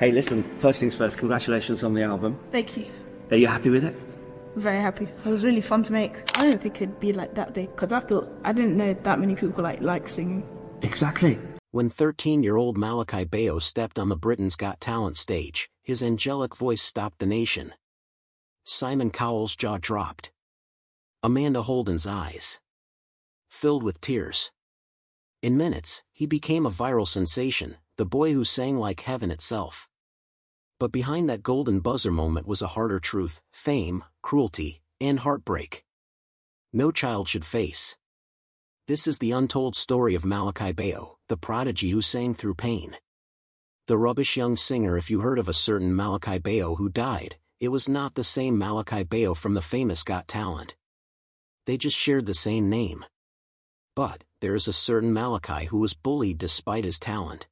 Hey, listen, first things first, congratulations on the album. Thank you. Are you happy with it? Very happy. It was really fun to make. I didn't think it'd be like that day, because I didn't know that many people like singing. Exactly. When 13-year-old Malakai Bayoh stepped on the Britain's Got Talent stage, his angelic voice stopped the nation. Simon Cowell's jaw dropped. Amanda Holden's eyes filled with tears. In minutes, he became a viral sensation, the boy who sang like heaven itself. But behind that golden buzzer moment was a harder truth: fame, cruelty, and heartbreak. No child should face. This is the untold story of Malakai Bayoh, the prodigy who sang through pain. The rubbish young singer. If you heard of a certain Malakai Bayoh who died, it was not the same Malakai Bayoh from the famous Got Talent. They just shared the same name. But there is a certain Malakai who was bullied despite his talent.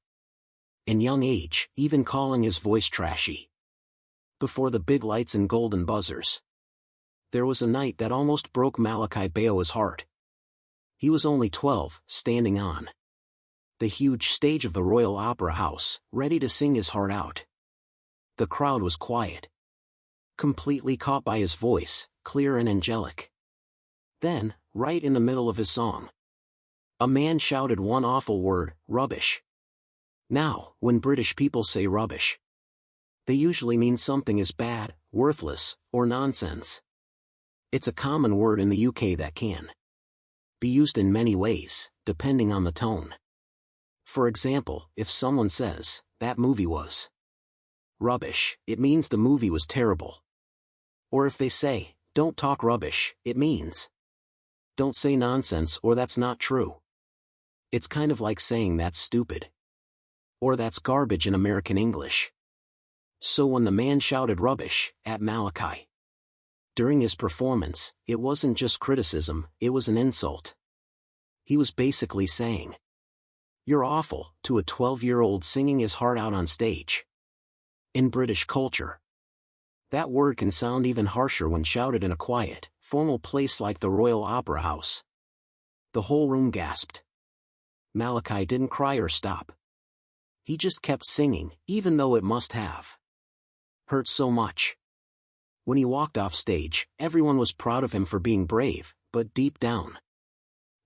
In young age, even calling his voice trashy. Before the big lights and golden buzzers, there was a night that almost broke Malakai Bayoh's heart. He was only 12, standing on the huge stage of the Royal Opera House, ready to sing his heart out. The crowd was quiet, completely caught by his voice, clear and angelic. Then, right in the middle of his song, a man shouted one awful word: rubbish. Now, when British people say rubbish, they usually mean something is bad, worthless, or nonsense. It's a common word in the UK that can be used in many ways, depending on the tone. For example, if someone says, "That movie was rubbish," it means the movie was terrible. Or if they say, "Don't talk rubbish," it means, "Don't say nonsense," or "That's not true." It's kind of like saying "That's stupid," or "That's garbage" in American English. So when the man shouted rubbish at Malakai during his performance, it wasn't just criticism, it was an insult. He was basically saying, "You're awful," to a 12-year-old singing his heart out on stage. In British culture, that word can sound even harsher when shouted in a quiet, formal place like the Royal Opera House. The whole room gasped. Malakai didn't cry or stop. He just kept singing, even though it must have hurt so much. When he walked off stage, everyone was proud of him for being brave, but deep down,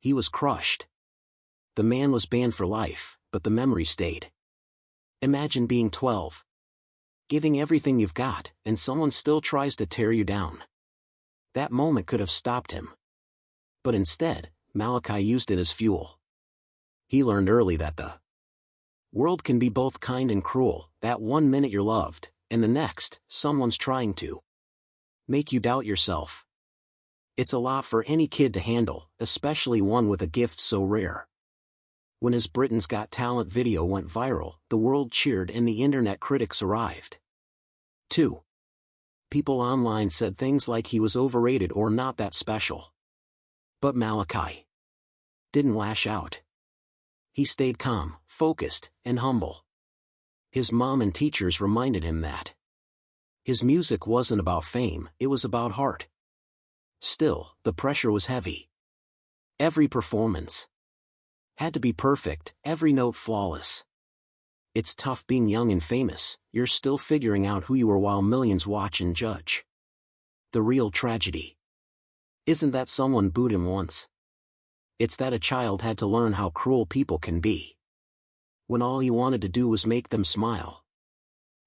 he was crushed. The man was banned for life, but the memory stayed. Imagine being 12, giving everything you've got, and someone still tries to tear you down. That moment could have stopped him. But instead, Malakai used it as fuel. He learned early that the world can be both kind and cruel, that one minute you're loved, and the next, someone's trying to make you doubt yourself. It's a lot for any kid to handle, especially one with a gift so rare. When his Britain's Got Talent video went viral, the world cheered and the internet critics arrived. 2. People online said things like he was overrated or not that special. But Malakai didn't lash out. He stayed calm, focused, and humble. His mom and teachers reminded him that his music wasn't about fame, it was about heart. Still, the pressure was heavy. Every performance had to be perfect, every note flawless. It's tough being young and famous, you're still figuring out who you are while millions watch and judge. The real tragedy isn't that someone booed him once. It's that a child had to learn how cruel people can be, when all he wanted to do was make them smile.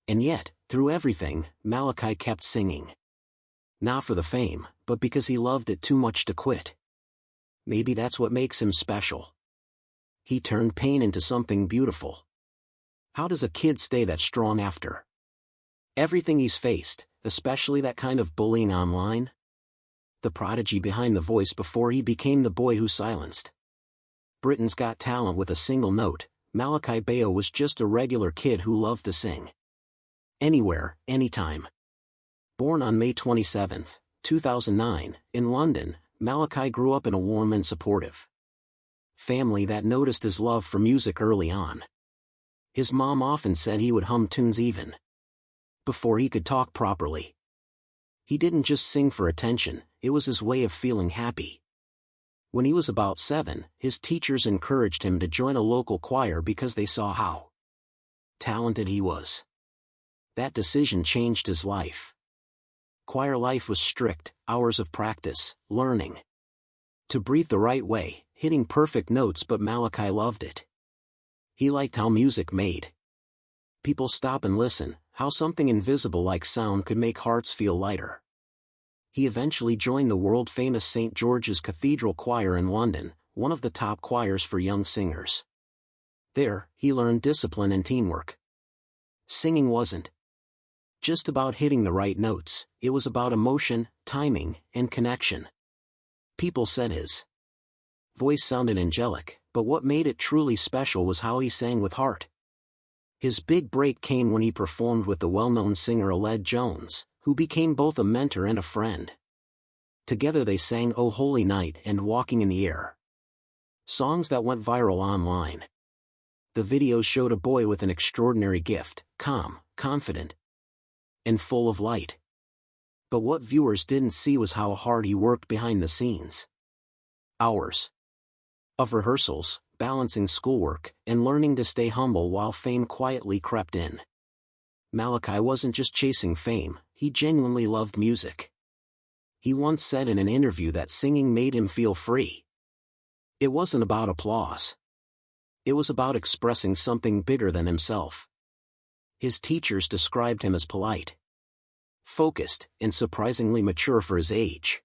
And yet, through everything, Malakai kept singing. Not for the fame, but because he loved it too much to quit. Maybe that's what makes him special. He turned pain into something beautiful. How does a kid stay that strong after everything he's faced, especially that kind of bullying online? The prodigy behind the voice before he became the boy who silenced Britain's Got Talent with a single note, Malakai Bayoh was just a regular kid who loved to sing. Anywhere, anytime. Born on May 27, 2009, in London, Malakai grew up in a warm and supportive family that noticed his love for music early on. His mom often said he would hum tunes even before he could talk properly. He didn't just sing for attention, it was his way of feeling happy. When he was about 7, his teachers encouraged him to join a local choir because they saw how talented he was. that decision changed his life. Choir life was strict, hours of practice, learning to breathe the right way, hitting perfect notes, but Malakai loved it. He liked how music made people stop and listen, how something invisible like sound could make hearts feel lighter. He eventually joined the world-famous St. George's Cathedral Choir in London, one of the top choirs for young singers. There, he learned discipline and teamwork. Singing wasn't just about hitting the right notes, it was about emotion, timing, and connection. People said his voice sounded angelic, but what made it truly special was how he sang with heart. His big break came when he performed with the well-known singer Aled Jones, who became both a mentor and a friend. Together they sang "O Holy Night" and "Walking in the Air," songs that went viral online. The videos showed a boy with an extraordinary gift, calm, confident, and full of light. But what viewers didn't see was how hard he worked behind the scenes. Hours of rehearsals, balancing schoolwork, and learning to stay humble while fame quietly crept in. Malakai wasn't just chasing fame, he genuinely loved music. He once said in an interview that singing made him feel free. It wasn't about applause. It was about expressing something bigger than himself. His teachers described him as polite, focused, and surprisingly mature for his age.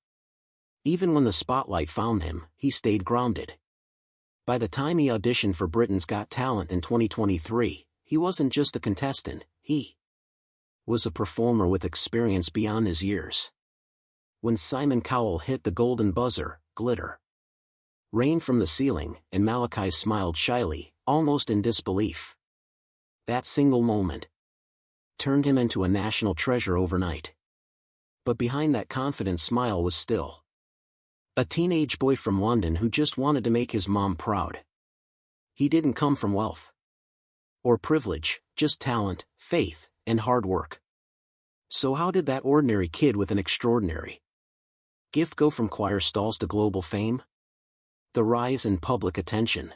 Even when the spotlight found him, he stayed grounded. By the time he auditioned for Britain's Got Talent in 2023, he wasn't just a contestant, he was a performer with experience beyond his years. When Simon Cowell hit the golden buzzer, glitter rained from the ceiling, and Malakai smiled shyly, almost in disbelief. That single moment turned him into a national treasure overnight. But behind that confident smile was still a teenage boy from London who just wanted to make his mom proud. He didn't come from wealth or privilege, just talent, faith, and hard work. So how did that ordinary kid with an extraordinary gift go from choir stalls to global fame? The rise in public attention.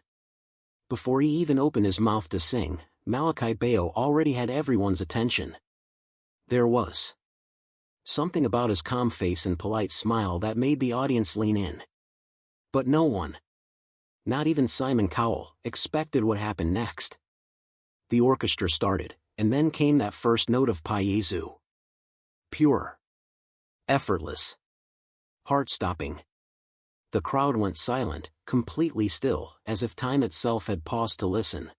Before he even opened his mouth to sing, Malakai Bayoh already had everyone's attention. There was something about his calm face and polite smile that made the audience lean in. But no one, not even Simon Cowell, expected what happened next. The orchestra started, and then came that first note of Payezu. Pure, effortless, heart-stopping. The crowd went silent, completely still, as if time itself had paused to listen.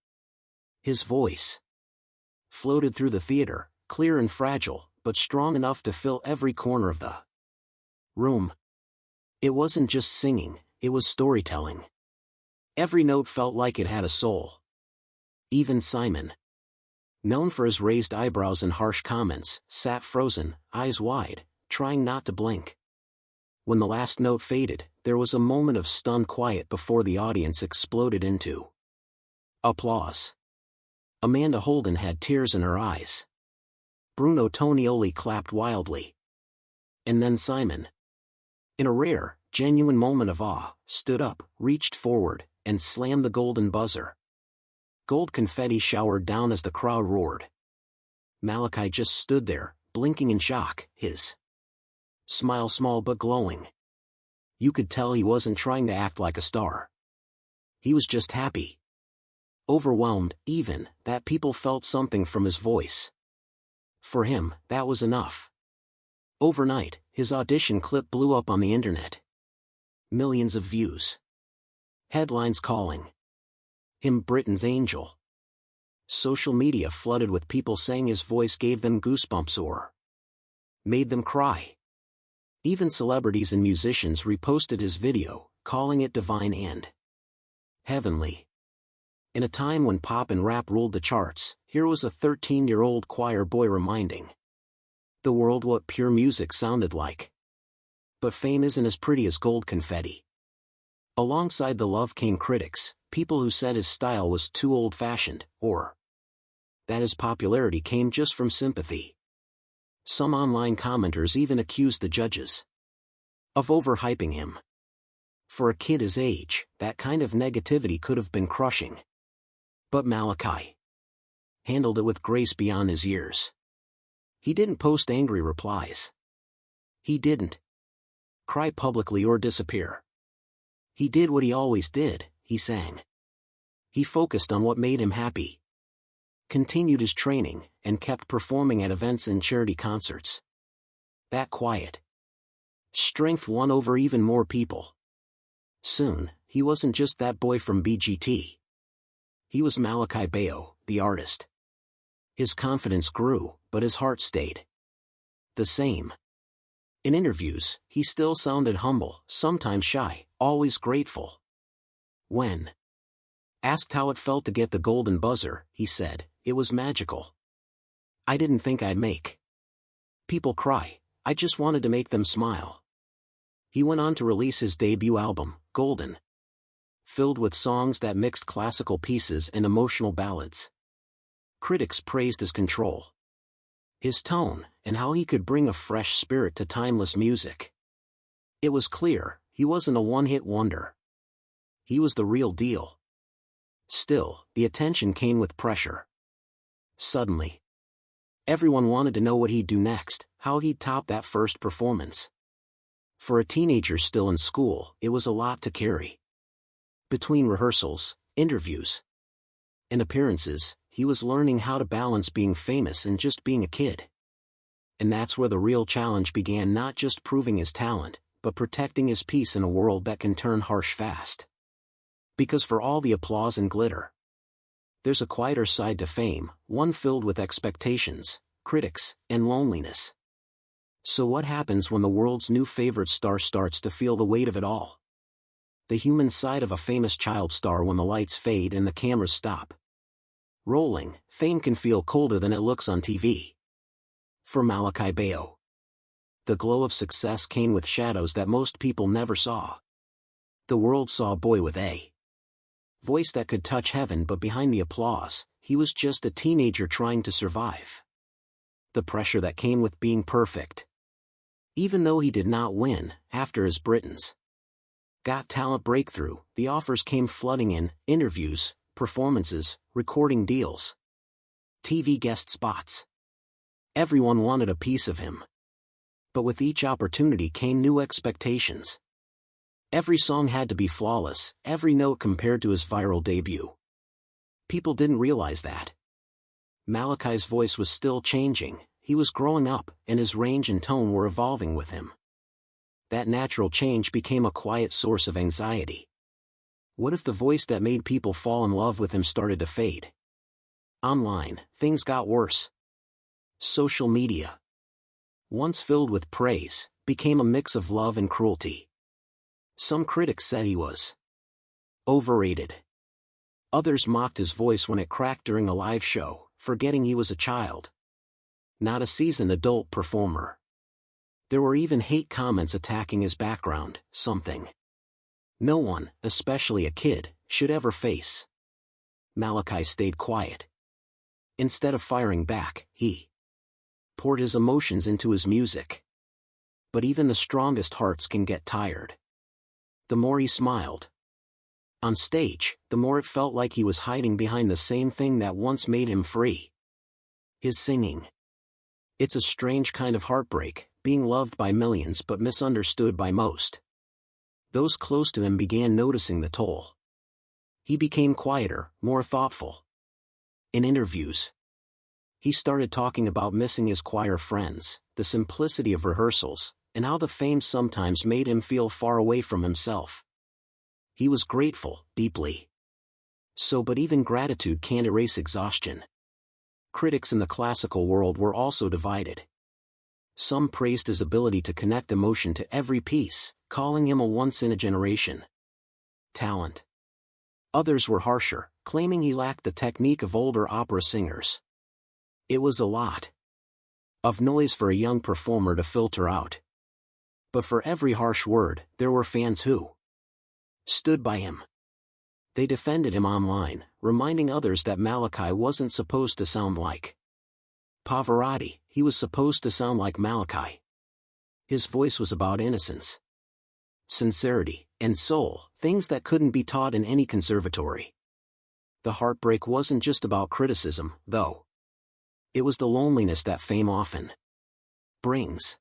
His voice floated through the theater, clear and fragile, but strong enough to fill every corner of the room. It wasn't just singing, it was storytelling. Every note felt like it had a soul. Even Simon, known for his raised eyebrows and harsh comments, sat frozen, eyes wide, trying not to blink. When the last note faded, there was a moment of stunned quiet before the audience exploded into applause. Amanda Holden had tears in her eyes. Bruno Tonioli clapped wildly. And then Simon, in a rare, genuine moment of awe, stood up, reached forward, and slammed the golden buzzer. Gold confetti showered down as the crowd roared. Malakai just stood there, blinking in shock, his smile small but glowing. You could tell he wasn't trying to act like a star. He was just happy. Overwhelmed, even, that people felt something from his voice. For him, that was enough. Overnight, his audition clip blew up on the internet. Millions of views. Headlines calling him Britain's angel. Social media flooded with people saying his voice gave them goosebumps or made them cry. Even celebrities and musicians reposted his video, calling it divine and heavenly. In a time when pop and rap ruled the charts, here was a 13-year-old choir boy reminding the world what pure music sounded like. But fame isn't as pretty as gold confetti. Alongside the love came critics, people who said his style was too old-fashioned, or that his popularity came just from sympathy. Some online commenters even accused the judges of overhyping him. For a kid his age, that kind of negativity could have been crushing. But Malakai handled it with grace beyond his years. He didn't post angry replies. He didn't cry publicly or disappear. He did what he always did, he sang. He focused on what made him happy, continued his training, and kept performing at events and charity concerts. That quiet strength won over even more people. Soon, he wasn't just that boy from BGT. He was Malakai Bayoh, the artist. His confidence grew, but his heart stayed the same. In interviews, he still sounded humble, sometimes shy, always grateful. When asked how it felt to get the golden buzzer, he said, "It was magical. I didn't think I'd make people cry, I just wanted to make them smile." He went on to release his debut album, Golden, filled with songs that mixed classical pieces and emotional ballads. Critics praised his control, his tone, and how he could bring a fresh spirit to timeless music. It was clear, he wasn't a one-hit wonder. He was the real deal. Still, the attention came with pressure. Suddenly, everyone wanted to know what he'd do next, how he'd top that first performance. For a teenager still in school, it was a lot to carry. Between rehearsals, interviews, and appearances, he was learning how to balance being famous and just being a kid. And that's where the real challenge began, not just proving his talent, but protecting his peace in a world that can turn harsh fast. Because for all the applause and glitter, there's a quieter side to fame, one filled with expectations, critics, and loneliness. So what happens when the world's new favorite star starts to feel the weight of it all? The human side of a famous child star when the lights fade and the cameras stop rolling, fame can feel colder than it looks on TV. For Malakai Bayoh, the glow of success came with shadows that most people never saw. The world saw a boy with a voice that could touch heaven, but behind the applause, he was just a teenager trying to survive. The pressure that came with being perfect. Even though he did not win, after his Britain's Got Talent breakthrough, the offers came flooding in: interviews, performances, recording deals, TV guest spots. Everyone wanted a piece of him. But with each opportunity came new expectations. Every song had to be flawless, every note compared to his viral debut. People didn't realize that Malakai's voice was still changing. He was growing up, and his range and tone were evolving with him. That natural change became a quiet source of anxiety. What if the voice that made people fall in love with him started to fade? Online, things got worse. Social media, once filled with praise, became a mix of love and cruelty. Some critics said he was overrated. Others mocked his voice when it cracked during a live show, forgetting he was a child, not a seasoned adult performer. There were even hate comments attacking his background, something no one, especially a kid, should ever face. Malakai stayed quiet. Instead of firing back, he poured his emotions into his music. But even the strongest hearts can get tired. The more he smiled on stage, the more it felt like he was hiding behind the same thing that once made him free: his singing. It's a strange kind of heartbreak, being loved by millions but misunderstood by most. Those close to him began noticing the toll. He became quieter, more thoughtful. In interviews, he started talking about missing his choir friends, the simplicity of rehearsals, and how the fame sometimes made him feel far away from himself. He was grateful, deeply so, but even gratitude can't erase exhaustion. Critics in the classical world were also divided. Some praised his ability to connect emotion to every piece, calling him a once-in-a-generation talent. Others were harsher, claiming he lacked the technique of older opera singers. It was a lot of noise for a young performer to filter out. But for every harsh word, there were fans who stood by him. They defended him online, reminding others that Malakai wasn't supposed to sound like Pavarotti, he was supposed to sound like Malakai. His voice was about innocence, sincerity, and soul, things that couldn't be taught in any conservatory. The heartbreak wasn't just about criticism, though. It was the loneliness that fame often brings.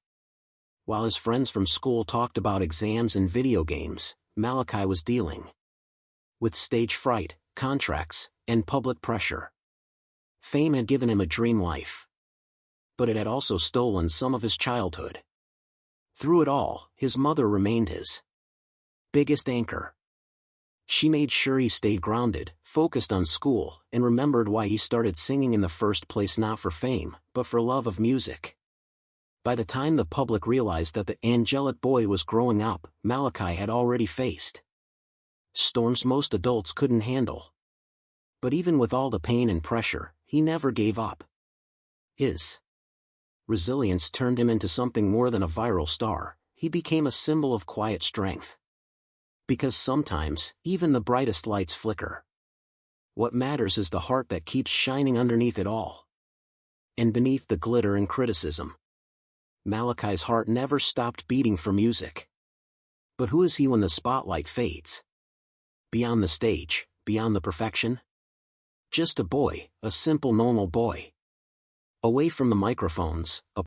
While his friends from school talked about exams and video games, Malakai was dealing with stage fright, contracts, and public pressure. Fame had given him a dream life, but it had also stolen some of his childhood. Through it all, his mother remained his biggest anchor. She made sure he stayed grounded, focused on school, and remembered why he started singing in the first place, not for fame, but for love of music. By the time the public realized that the angelic boy was growing up, Malakai had already faced storms most adults couldn't handle. But even with all the pain and pressure, he never gave up. His resilience turned him into something more than a viral star. He became a symbol of quiet strength. Because sometimes, even the brightest lights flicker. What matters is the heart that keeps shining underneath it all. And beneath the glitter and criticism, Malakai's heart never stopped beating for music. But who is he when the spotlight fades? Beyond the stage, beyond the perfection? Just a boy, a simple normal boy. Away from the microphones, a